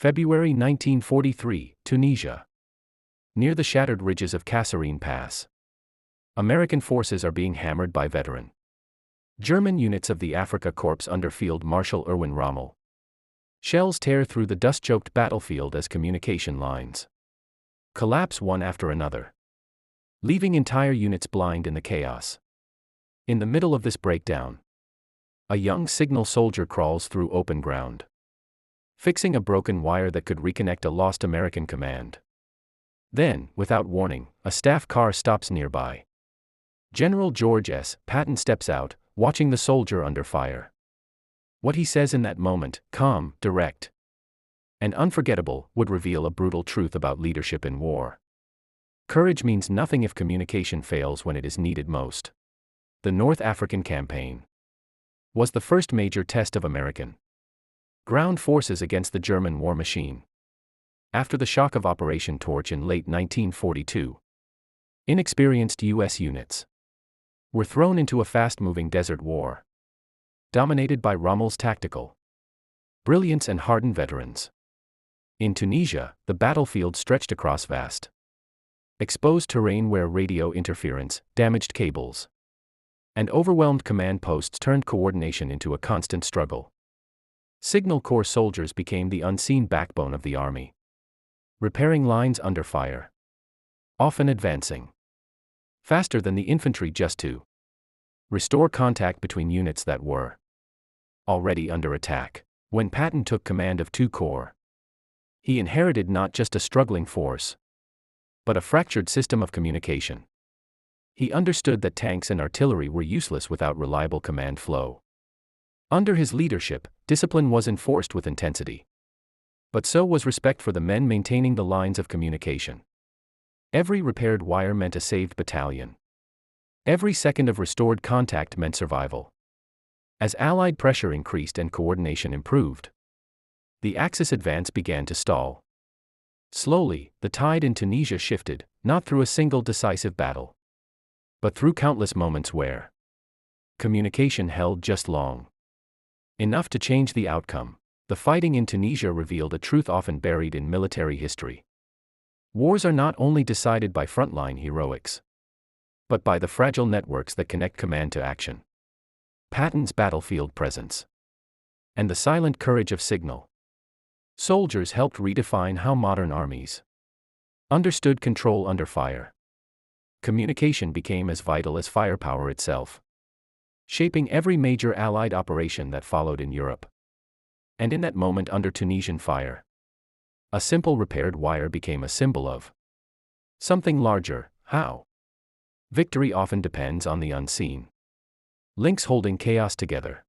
February 1943, Tunisia. Near the shattered ridges of Kasserine Pass, American forces are being hammered by veteran German units of the Afrika Korps under Field Marshal Erwin Rommel. Shells tear through the dust-choked battlefield as communication lines collapse one after another, leaving entire units blind in the chaos. In the middle of this breakdown, a young signal soldier crawls through open ground, fixing a broken wire that could reconnect a lost American command. Then, without warning, a staff car stops nearby. General George S. Patton steps out, watching the soldier under fire. What he says in that moment, calm, direct, and unforgettable, would reveal a brutal truth about leadership in war. Courage means nothing if communication fails when it is needed most. The North African Campaign was the first major test of American ground forces against the German war machine. After the shock of Operation Torch in late 1942, inexperienced U.S. units were thrown into a fast-moving desert war, dominated by Rommel's tactical brilliance and hardened veterans. In Tunisia, the battlefield stretched across vast, exposed terrain where radio interference, damaged cables, and overwhelmed command posts turned coordination into a constant struggle. Signal Corps soldiers became the unseen backbone of the army, repairing lines under fire, often advancing faster than the infantry just to restore contact between units that were already under attack. When Patton took command of 2 Corps, he inherited not just a struggling force, but a fractured system of communication. He understood that tanks and artillery were useless without reliable command flow. Under his leadership, discipline was enforced with intensity. But so was respect for the men maintaining the lines of communication. Every repaired wire meant a saved battalion. Every second of restored contact meant survival. As Allied pressure increased and coordination improved, the Axis advance began to stall. Slowly, the tide in Tunisia shifted, not through a single decisive battle, but through countless moments where communication held just long enough to change the outcome. The fighting in Tunisia revealed a truth often buried in military history. Wars are not only decided by frontline heroics, but by the fragile networks that connect command to action. Patton's battlefield presence and the silent courage of signal soldiers helped redefine how modern armies understood control under fire. Communication became as vital as firepower itself, shaping every major Allied operation that followed in Europe. And in that moment under Tunisian fire, a simple repaired wire became a symbol of something larger. How? Victory often depends on the unseen links holding chaos together.